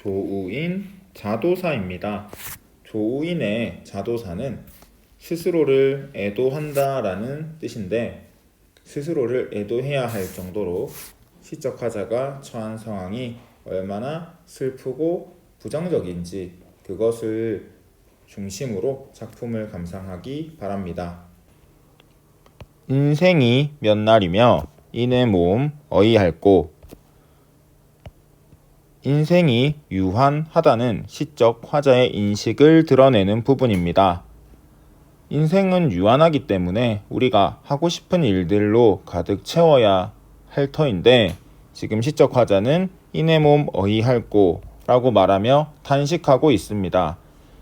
조우인 자도사입니다. 조우인의 자도사는 스스로를 애도한다라는 뜻인데, 스스로를 애도해야 할 정도로 시적 화자가 처한 상황이 얼마나 슬프고 부정적인지 그것을 중심으로 작품을 감상하기 바랍니다. 인생이 몇 날이며 이내 몸 어이할꼬. 인생이 유한하다는 시적 화자의 인식을 드러내는 부분입니다. 인생은 유한하기 때문에 우리가 하고 싶은 일들로 가득 채워야 할 터인데, 지금 시적 화자는 이내 몸 어이할꼬 라고 말하며 탄식하고 있습니다.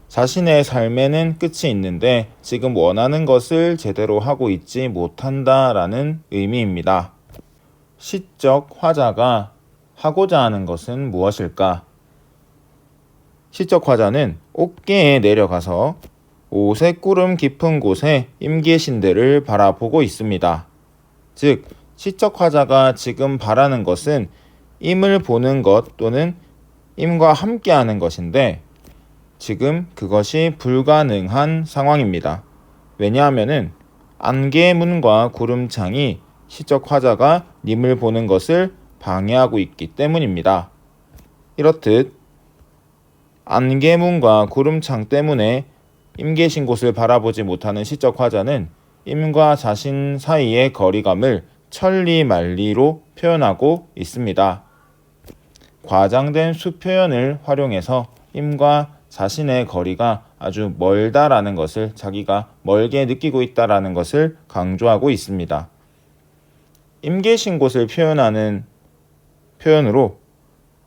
자신의 삶에는 끝이 있는데 지금 원하는 것을 제대로 하고 있지 못한다라는 의미입니다. 시적 화자가 하고자 하는 것은 무엇일까? 시적 화자는 옥계에 내려가서 오색구름 깊은 곳에 임계신대를 바라보고 있습니다. 즉, 시적 화자가 지금 바라는 것은 임을 보는 것 또는 임과 함께하는 것인데, 지금 그것이 불가능한 상황입니다. 왜냐하면 안개문과 구름창이 시적 화자가 님을 보는 것을 방해하고 있기 때문입니다. 이렇듯 안개문과 구름창 때문에 임 계신 곳을 바라보지 못하는 시적 화자는 임과 자신 사이의 거리감을 천리만리로 표현하고 있습니다. 과장된 수 표현을 활용해서 임과 자신의 거리가 아주 멀다라는 것을, 자기가 멀게 느끼고 있다라는 것을 강조하고 있습니다. 임 계신 곳을 표현하는 표현으로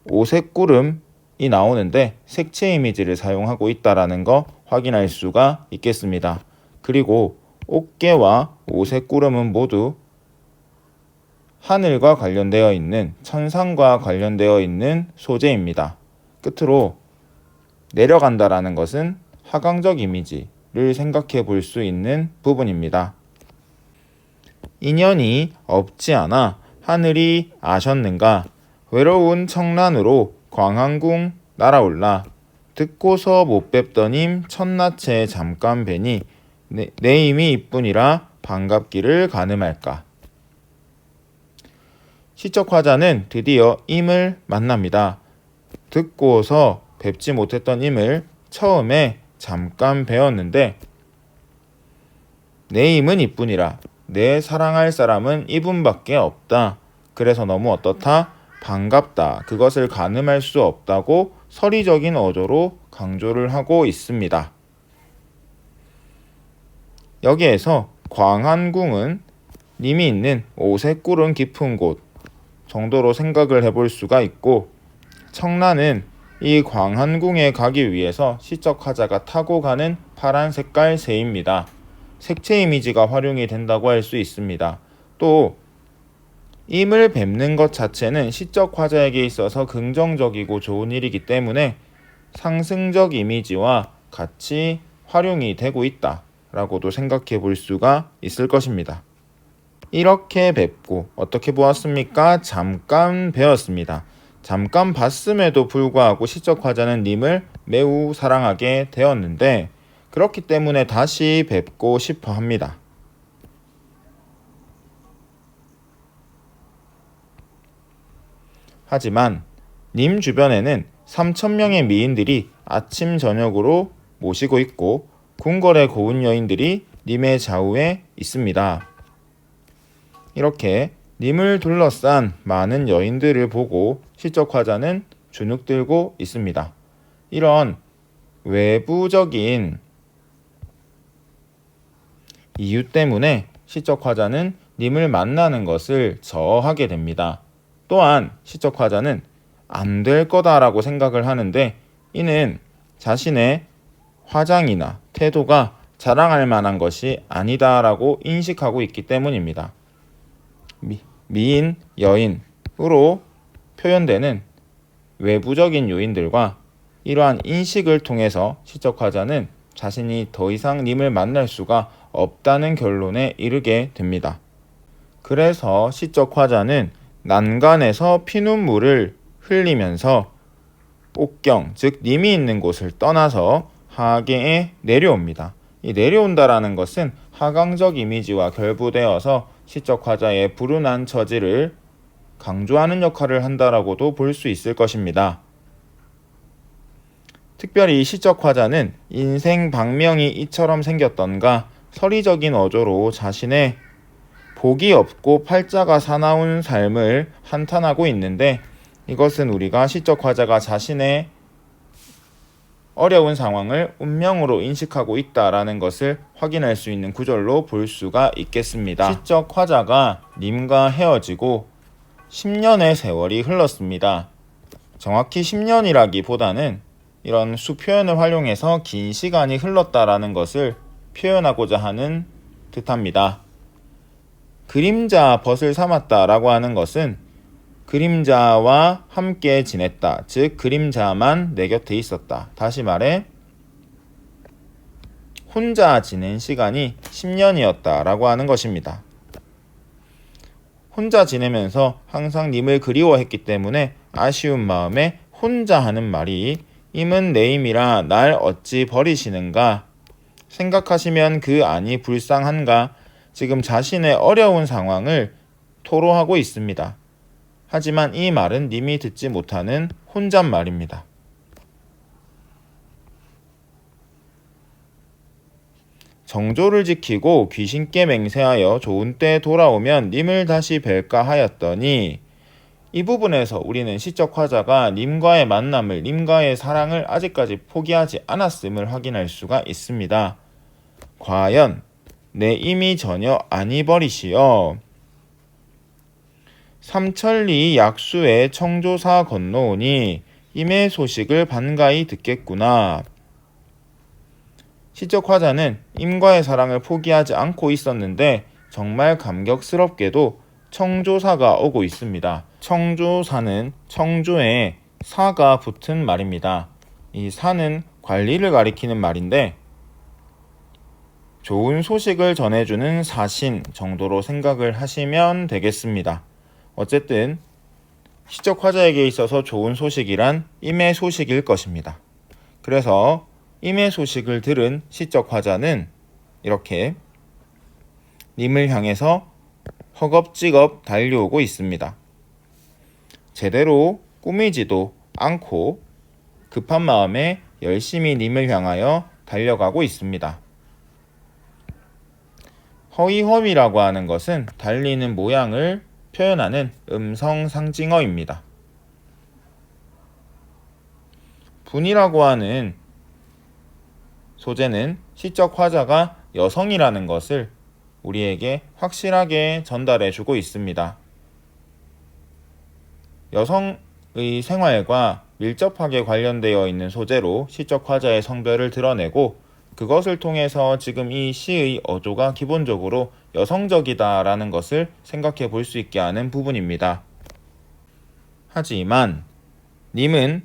오색구름이 나오는데 색채 이미지를 사용하고 있다라는 거 확인할 수가 있겠습니다. 그리고 옥계와 오색구름은 모두 하늘과 관련되어 있는, 천상과 관련되어 있는 소재입니다. 끝으로 내려간다라는 것은 하강적 이미지를 생각해 볼 수 있는 부분입니다. 인연이 없지 않아 하늘이 아셨는가? 외로운 청란으로 광항궁 날아올라. 듣고서 못 뵙더님 첫낯에 잠깐 뵈니 내 임이 이뿐이라 반갑기를 가늠할까. 시적 화자는 드디어 임을 만납니다. 듣고서 뵙지 못했던 임을 처음에 잠깐 배웠는데, 내 임은 이뿐이라, 내 사랑할 사람은 이분밖에 없다. 그래서 너무 어떻다? 반갑다. 그것을 가늠할 수 없다고 서리적인 어조로 강조를 하고 있습니다. 여기에서 광한궁은 님이 있는 오색구름 깊은 곳 정도로 생각을 해볼 수가 있고, 청란은 이 광한궁에 가기 위해서 시적 화자가 타고 가는 파란 색깔 새입니다. 색채 이미지가 활용이 된다고 할 수 있습니다. 또 임을 뵙는 것 자체는 시적 화자에게 있어서 긍정적이고 좋은 일이기 때문에 상승적 이미지와 같이 활용이 되고 있다라고도 생각해 볼 수가 있을 것입니다. 이렇게 뵙고 어떻게 보았습니까? 잠깐 배웠습니다. 잠깐 봤음에도 불구하고 시적 화자는 님을 매우 사랑하게 되었는데, 그렇기 때문에 다시 뵙고 싶어 합니다. 하지만 님 주변에는 3,000명의 미인들이 아침 저녁으로 모시고 있고, 궁궐의 고운 여인들이 님의 좌우에 있습니다. 이렇게 님을 둘러싼 많은 여인들을 보고 시적 화자는 주눅들고 있습니다. 이런 외부적인 이유 때문에 시적 화자는 님을 만나는 것을 저하게 됩니다. 또한 시적 화자는 안 될 거다라고 생각을 하는데, 이는 자신의 화장이나 태도가 자랑할 만한 것이 아니다라고 인식하고 있기 때문입니다. 미인, 여인으로 표현되는 외부적인 요인들과 이러한 인식을 통해서 시적 화자는 자신이 더 이상 님을 만날 수가 없다는 결론에 이르게 됩니다. 그래서 시적 화자는 난간에서 피눈물을 흘리면서 옥경, 즉 님이 있는 곳을 떠나서 하계에 내려옵니다. 이 내려온다라는 것은 하강적 이미지와 결부되어서 시적 화자의 불운한 처지를 강조하는 역할을 한다라고도 볼 수 있을 것입니다. 특별히 시적 화자는 인생 방명이 이처럼 생겼던가 서리적인 어조로 자신의 복이 없고 팔자가 사나운 삶을 한탄하고 있는데, 이것은 우리가 시적 화자가 자신의 어려운 상황을 운명으로 인식하고 있다라는 것을 확인할 수 있는 구절로 볼 수가 있겠습니다. 시적 화자가 님과 헤어지고 10년의 세월이 흘렀습니다. 정확히 10년이라기보다는 이런 수 표현을 활용해서 긴 시간이 흘렀다라는 것을 표현하고자 하는 듯합니다. 그림자 벗을 삼았다라고 하는 것은 그림자와 함께 지냈다, 즉 그림자만 내 곁에 있었다. 다시 말해 혼자 지낸 시간이 10년이었다라고 하는 것입니다. 혼자 지내면서 항상 님을 그리워했기 때문에 아쉬운 마음에 혼자 하는 말이 임은 내 임이라 날 어찌 버리시는가 생각하시면 그 안이 불쌍한가, 지금 자신의 어려운 상황을 토로하고 있습니다. 하지만 이 말은 님이 듣지 못하는 혼잣말입니다. 정조를 지키고 귀신께 맹세하여 좋은 때 돌아오면 님을 다시 뵐까 하였더니, 이 부분에서 우리는 시적 화자가 님과의 만남을, 님과의 사랑을 아직까지 포기하지 않았음을 확인할 수가 있습니다. 과연 내 임이 전혀 아니 버리시어 삼천리 약수에 청조사 건너오니 임의 소식을 반가이 듣겠구나. 시적 화자는 임과의 사랑을 포기하지 않고 있었는데 정말 감격스럽게도 청조사가 오고 있습니다. 청조사는 청조에 사가 붙은 말입니다. 이 사는 관리를 가리키는 말인데 좋은 소식을 전해주는 사신 정도로 생각을 하시면 되겠습니다. 어쨌든 시적 화자에게 있어서 좋은 소식이란 임의 소식일 것입니다. 그래서 임의 소식을 들은 시적 화자는 이렇게 님을 향해서 허겁지겁 달려오고 있습니다. 제대로 꾸미지도 않고 급한 마음에 열심히 님을 향하여 달려가고 있습니다. 허위허위라고 하는 것은 달리는 모양을 표현하는 음성 상징어입니다. 분이라고 하는 소재는 시적 화자가 여성이라는 것을 우리에게 확실하게 전달해 주고 있습니다. 여성의 생활과 밀접하게 관련되어 있는 소재로 시적 화자의 성별을 드러내고, 그것을 통해서 지금 이 시의 어조가 기본적으로 여성적이다라는 것을 생각해 볼 수 있게 하는 부분입니다. 하지만 님은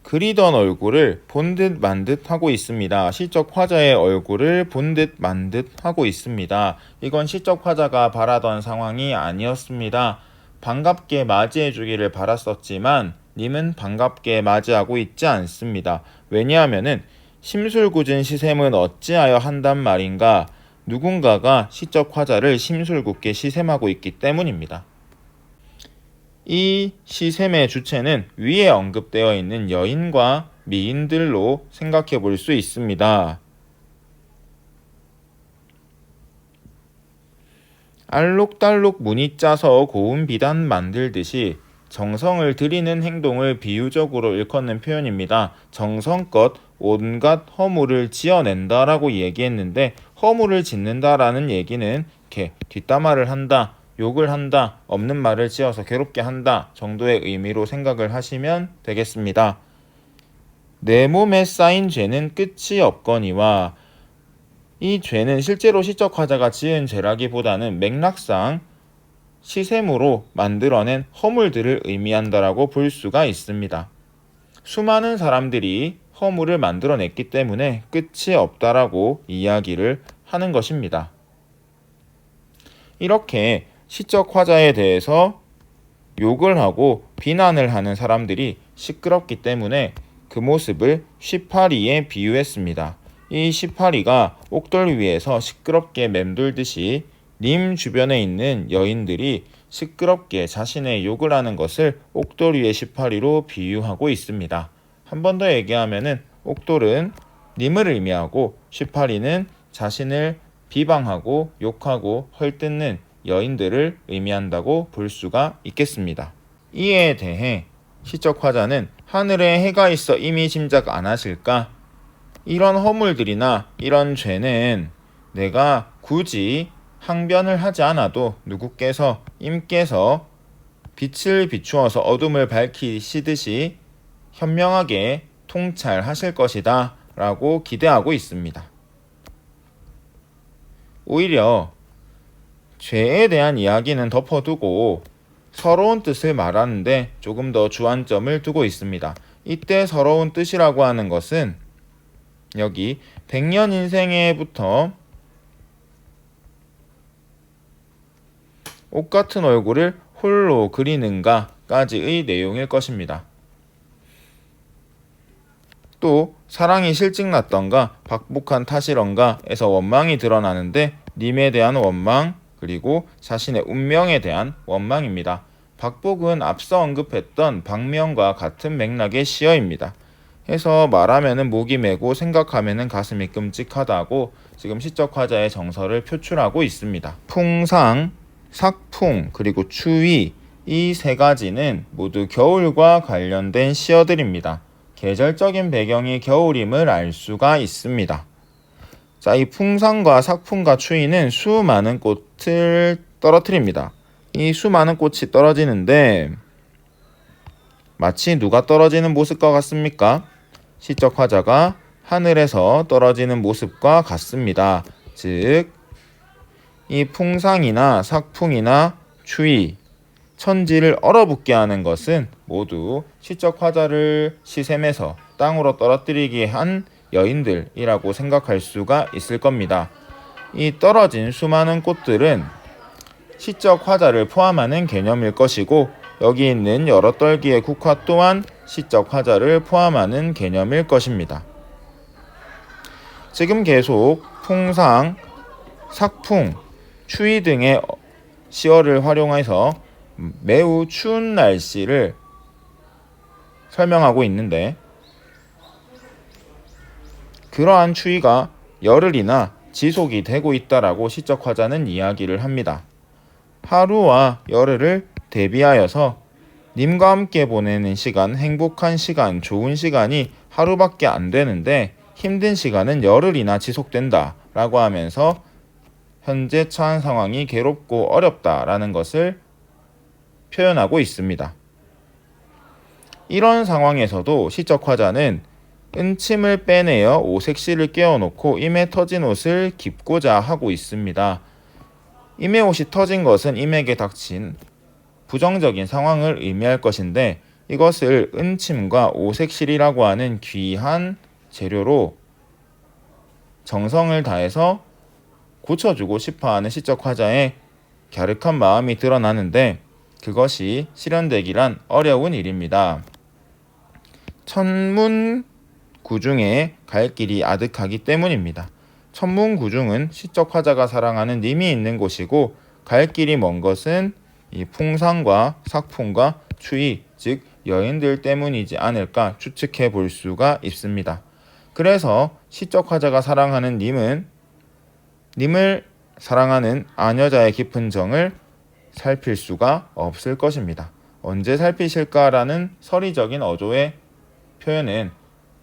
그리던 얼굴을 본 듯 만 듯 하고 있습니다. 시적 화자의 얼굴을 본 듯 만 듯 하고 있습니다. 이건 시적 화자가 바라던 상황이 아니었습니다. 반갑게 맞이해 주기를 바랐었지만 님은 반갑게 맞이하고 있지 않습니다. 왜냐하면은 심술궂은 시샘은 어찌하여 한단 말인가, 누군가가 시적 화자를 심술궂게 시샘하고 있기 때문입니다. 이 시샘의 주체는 위에 언급되어 있는 여인과 미인들로 생각해 볼 수 있습니다. 알록달록 무늬 짜서 고운 비단 만들듯이 정성을 들이는 행동을 비유적으로 일컫는 표현입니다. 정성껏 온갖 허물을 지어낸다라고 얘기했는데, 허물을 짓는다라는 얘기는 이렇게 뒷담화를 한다, 욕을 한다, 없는 말을 지어서 괴롭게 한다 정도의 의미로 생각을 하시면 되겠습니다. 내 몸에 쌓인 죄는 끝이 없거니와, 이 죄는 실제로 시적 화자가 지은 죄라기보다는 맥락상 시샘으로 만들어낸 허물들을 의미한다라고 볼 수가 있습니다. 수많은 사람들이 허물을 만들어냈기 때문에 끝이 없다라고 이야기를 하는 것입니다. 이렇게 시적 화자에 대해서 욕을 하고 비난을 하는 사람들이 시끄럽기 때문에 그 모습을 쉬파리에 비유했습니다. 이 쉬파리가 옥돌 위에서 시끄럽게 맴돌듯이 님 주변에 있는 여인들이 시끄럽게 자신의 욕을 하는 것을 옥돌 위의 쉬파리로 비유하고 있습니다. 한 번 더 얘기하면은 옥돌은 님을 의미하고 쉬파리는 자신을 비방하고 욕하고 헐뜯는 여인들을 의미한다고 볼 수가 있겠습니다. 이에 대해 시적 화자는 하늘에 해가 있어 이미 짐작 안 하실까? 이런 허물들이나 이런 죄는 내가 굳이 항변을 하지 않아도 누구께서 임께서 빛을 비추어서 어둠을 밝히시듯이 현명하게 통찰하실 것이다 라고 기대하고 있습니다. 오히려 죄에 대한 이야기는 덮어두고 서러운 뜻을 말하는데 조금 더 주안점을 두고 있습니다. 이때 서러운 뜻이라고 하는 것은 여기 100년 인생에부터 옷 같은 얼굴을 홀로 그리는가까지의 내용일 것입니다. 또 사랑이 실직났던가 박복한 탓이런가에서 원망이 드러나는데 님에 대한 원망 그리고 자신의 운명에 대한 원망입니다. 박복은 앞서 언급했던 박명과 같은 맥락의 시어입니다. 해서 말하면은 목이 메고 생각하면은 가슴이 끔찍하다고 지금 시적 화자의 정서를 표출하고 있습니다. 풍상, 삭풍, 그리고 추위 이 세 가지는 모두 겨울과 관련된 시어들입니다. 계절적인 배경이 겨울임을 알 수가 있습니다. 자, 이 풍상과 삭풍과 추위는 수많은 꽃을 떨어뜨립니다. 이 수많은 꽃이 떨어지는데 마치 누가 떨어지는 모습과 같습니까? 시적 화자가 하늘에서 떨어지는 모습과 같습니다. 즉, 이 풍상이나 삭풍이나 추위, 천지를 얼어붙게 하는 것은 모두 시적 화자를 시샘에서 땅으로 떨어뜨리게 한 여인들이라고 생각할 수가 있을 겁니다. 이 떨어진 수많은 꽃들은 시적 화자를 포함하는 개념일 것이고 여기 있는 여러 떨기의 국화 또한 시적 화자를 포함하는 개념일 것입니다. 지금 계속 풍상, 삭풍, 추위 등의 시어를 활용해서 매우 추운 날씨를 설명하고 있는데 그러한 추위가 열흘이나 지속이 되고 있다라고 시적 화자는 이야기를 합니다. 하루와 열흘을 대비하여서 님과 함께 보내는 시간, 행복한 시간, 좋은 시간이 하루밖에 안 되는데 힘든 시간은 열흘이나 지속된다 라고 하면서 현재 처한 상황이 괴롭고 어렵다라는 것을 표현하고 있습니다. 이런 상황에서도 시적 화자는 은침을 빼내어 오색시를 끼워놓고 임에 터진 옷을 깁고자 하고 있습니다. 임의 옷이 터진 것은 임에게 닥친 부정적인 상황을 의미할 것인데 이것을 은침과 오색실이라고 하는 귀한 재료로 정성을 다해서 고쳐주고 싶어하는 시적 화자의 갸륵한 마음이 드러나는데 그것이 실현되기란 어려운 일입니다. 천문구중에 갈 길이 아득하기 때문입니다. 천문구중은 시적 화자가 사랑하는 님이 있는 곳이고 갈 길이 먼 것은 이 풍상과 삭풍과 추위, 즉 여인들 때문이지 않을까 추측해 볼 수가 있습니다. 그래서 시적 화자가 사랑하는 님을 사랑하는 아녀자의 깊은 정을 살필 수가 없을 것입니다. 언제 살피실까라는 서리적인 어조의 표현은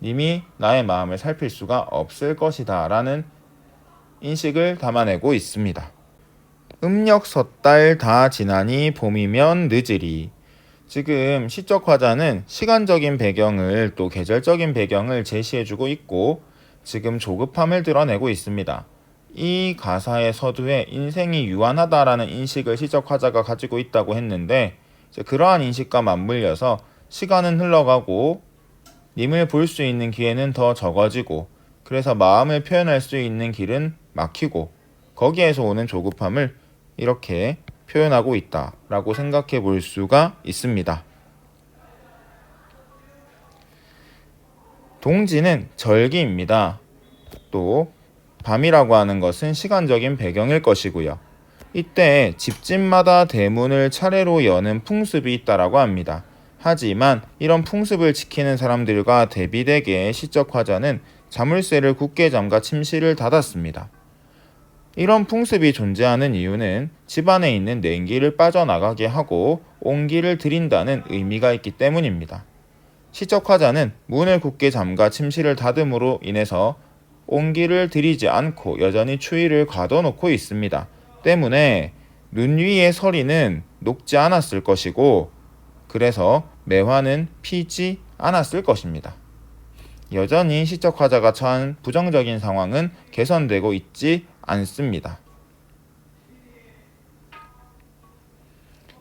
님이 나의 마음을 살필 수가 없을 것이다 라는 인식을 담아내고 있습니다. 음력 섣달 다 지나니 봄이면 늦으리. 지금 시적 화자는 시간적인 배경을 또 계절적인 배경을 제시해주고 있고 지금 조급함을 드러내고 있습니다. 이 가사의 서두에 인생이 유한하다라는 인식을 시적 화자가 가지고 있다고 했는데 그러한 인식과 맞물려서 시간은 흘러가고 님을 볼 수 있는 기회는 더 적어지고 그래서 마음을 표현할 수 있는 길은 막히고 거기에서 오는 조급함을 이렇게 표현하고 있다라고 생각해 볼 수가 있습니다. 동지는 절기입니다. 또 밤이라고 하는 것은 시간적인 배경일 것이고요. 이때 집집마다 대문을 차례로 여는 풍습이 있다라고 합니다. 하지만 이런 풍습을 지키는 사람들과 대비되게 시적 화자는 자물쇠를 굳게 잠가 침실을 닫았습니다. 이런 풍습이 존재하는 이유는 집안에 있는 냉기를 빠져나가게 하고 온기를 들인다는 의미가 있기 때문입니다. 시적 화자는 문을 굳게 잠가 침실을 닫음으로 인해서 온기를 들이지 않고 여전히 추위를 가둬놓고 있습니다. 때문에 눈 위의 서리는 녹지 않았을 것이고 그래서 매화는 피지 않았을 것입니다. 여전히 시적 화자가 처한 부정적인 상황은 개선되고 있지 않습니다.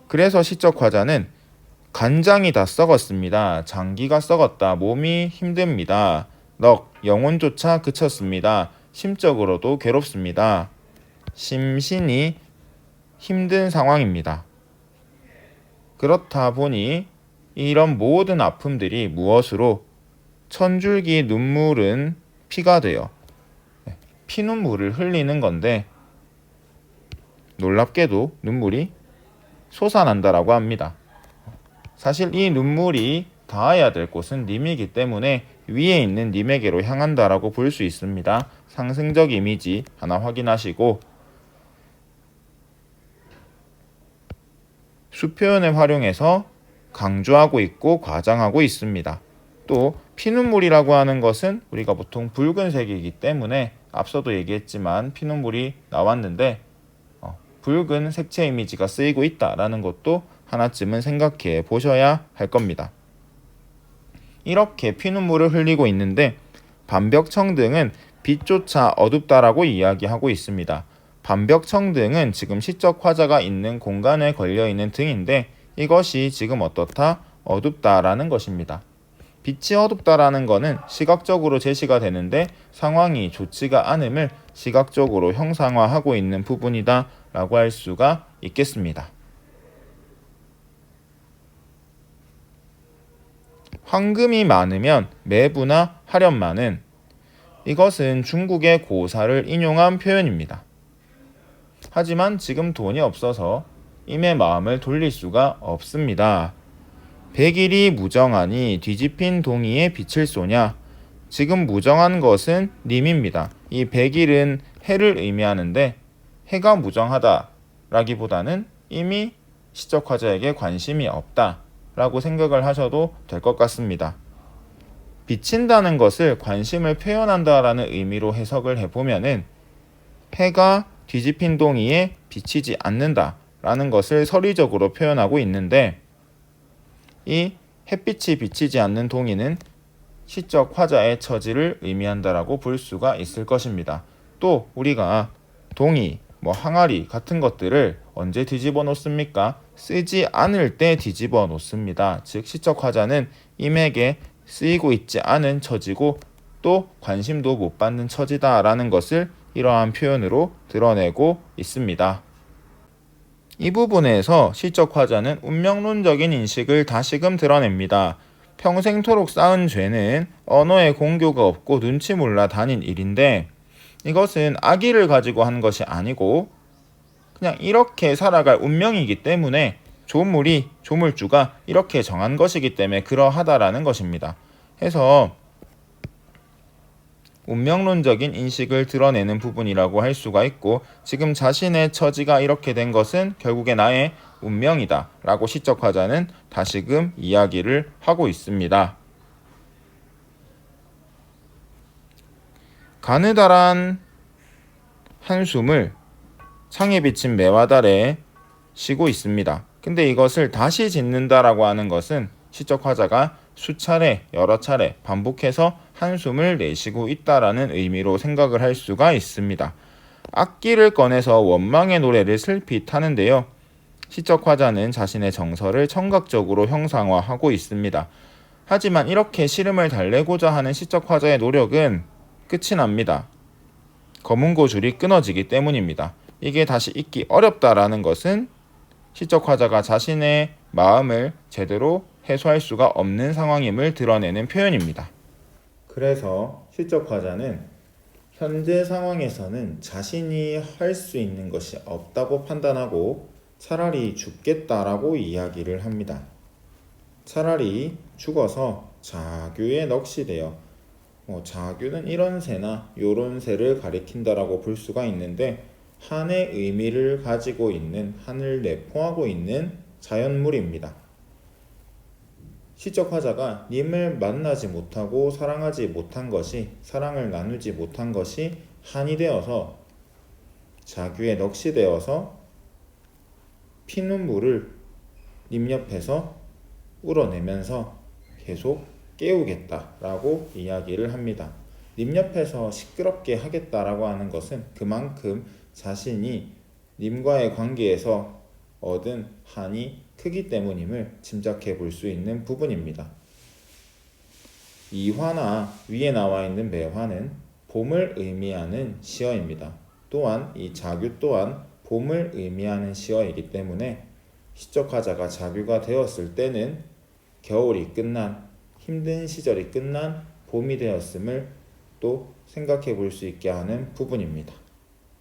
그래서 시적 화자는 간장이 다 썩었습니다. 장기가 썩었다. 몸이 힘듭니다. 영혼조차 그쳤습니다. 심적으로도 괴롭습니다. 심신이 힘든 상황입니다. 그렇다 보니 이런 모든 아픔들이 무엇으로 천줄기 눈물은 피가 되어 피눈물을 흘리는 건데 놀랍게도 눈물이 솟아난다라고 합니다. 사실 이 눈물이 닿아야 될 곳은 님이기 때문에 위에 있는 님에게로 향한다라고 볼 수 있습니다. 상승적 이미지 하나 확인하시고 수표현을 활용해서 강조하고 있고 과장하고 있습니다. 또 피눈물이라고 하는 것은 우리가 보통 붉은색이기 때문에 앞서도 얘기했지만 피눈물이 나왔는데 붉은 색채 이미지가 쓰이고 있다라는 것도 하나쯤은 생각해 보셔야 할 겁니다. 이렇게 피눈물을 흘리고 있는데 반벽청등은 빛조차 어둡다라고 이야기하고 있습니다. 반벽청등은 지금 시적 화자가 있는 공간에 걸려있는 등인데 이것이 지금 어떻다? 어둡다라는 것입니다. 빛이 어둡다라는 것은 시각적으로 제시가 되는데 상황이 좋지가 않음을 시각적으로 형상화하고 있는 부분이다 라고 할 수가 있겠습니다. 황금이 많으면 매부나 하련마는 이것은 중국의 고사를 인용한 표현입니다. 하지만 지금 돈이 없어서 임의 마음을 돌릴 수가 없습니다. 백일이 무정하니 뒤집힌 동이에 빛을 쏘냐. 지금 무정한 것은 님입니다. 이 백일은 해를 의미하는데 해가 무정하다 라기보다는 이미 시적 화자에게 관심이 없다 라고 생각을 하셔도 될 것 같습니다. 비친다는 것을 관심을 표현한다라는 의미로 해석을 해보면은 해가 뒤집힌 동이에 비치지 않는다 라는 것을 서리적으로 표현하고 있는데 이 햇빛이 비치지 않는 동이는 시적 화자의 처지를 의미한다라고 볼 수가 있을 것입니다. 또 우리가 동이, 항아리 같은 것들을 언제 뒤집어 놓습니까? 쓰지 않을 때 뒤집어 놓습니다. 즉 시적 화자는 임에게 쓰이고 있지 않은 처지고 또 관심도 못 받는 처지다라는 것을 이러한 표현으로 드러내고 있습니다. 이 부분에서 시적 화자는 운명론적인 인식을 다시금 드러냅니다. 평생토록 쌓은 죄는 언어의 공교가 없고 눈치 몰라 다닌 일인데 이것은 악의를 가지고 한 것이 아니고 그냥 이렇게 살아갈 운명이기 때문에 조물주가 이렇게 정한 것이기 때문에 그러하다라는 것입니다. 해서 운명론적인 인식을 드러내는 부분이라고 할 수가 있고 지금 자신의 처지가 이렇게 된 것은 결국에 나의 운명이다 라고 시적 화자는 다시금 이야기를 하고 있습니다. 가느다란 한숨을 창에 비친 매화달에 쉬고 있습니다. 근데 이것을 다시 짓는다라고 하는 것은 시적 화자가 수차례 여러 차례 반복해서 한숨을 내쉬고 있다라는 의미로 생각을 할 수가 있습니다. 악기를 꺼내서 원망의 노래를 슬피 타는데요. 시적 화자는 자신의 정서를 청각적으로 형상화하고 있습니다. 하지만 이렇게 시름을 달래고자 하는 시적 화자의 노력은 끝이 납니다. 검은고 줄이 끊어지기 때문입니다. 이게 다시 잊기 어렵다라는 것은 시적 화자가 자신의 마음을 제대로 해소할 수가 없는 상황임을 드러내는 표현입니다. 그래서 시적 화자는 현재 상황에서는 자신이 할 수 있는 것이 없다고 판단하고 차라리 죽겠다라고 이야기를 합니다. 차라리 죽어서 자규에 넋이 되어 자규는 이런 새나 요런 새를 가리킨다라고 볼 수가 있는데 한의 의미를 가지고 있는 한을 내포하고 있는 자연물입니다. 시적 화자가 님을 만나지 못하고 사랑하지 못한 것이 사랑을 나누지 못한 것이 한이 되어서 자규에 넋이 되어서 피눈물을 님 옆에서 울어내면서 계속 깨우겠다라고 이야기를 합니다. 님 옆에서 시끄럽게 하겠다라고 하는 것은 그만큼 자신이 님과의 관계에서 얻은 한이 크기 때문임을 짐작해 볼 수 있는 부분입니다. 이 화나 위에 나와 있는 매화는 봄을 의미하는 시어입니다. 또한 이 자규 또한 봄을 의미하는 시어이기 때문에 시적 화자가 자규가 되었을 때는 겨울이 끝난 힘든 시절이 끝난 봄이 되었음을 또 생각해 볼 수 있게 하는 부분입니다.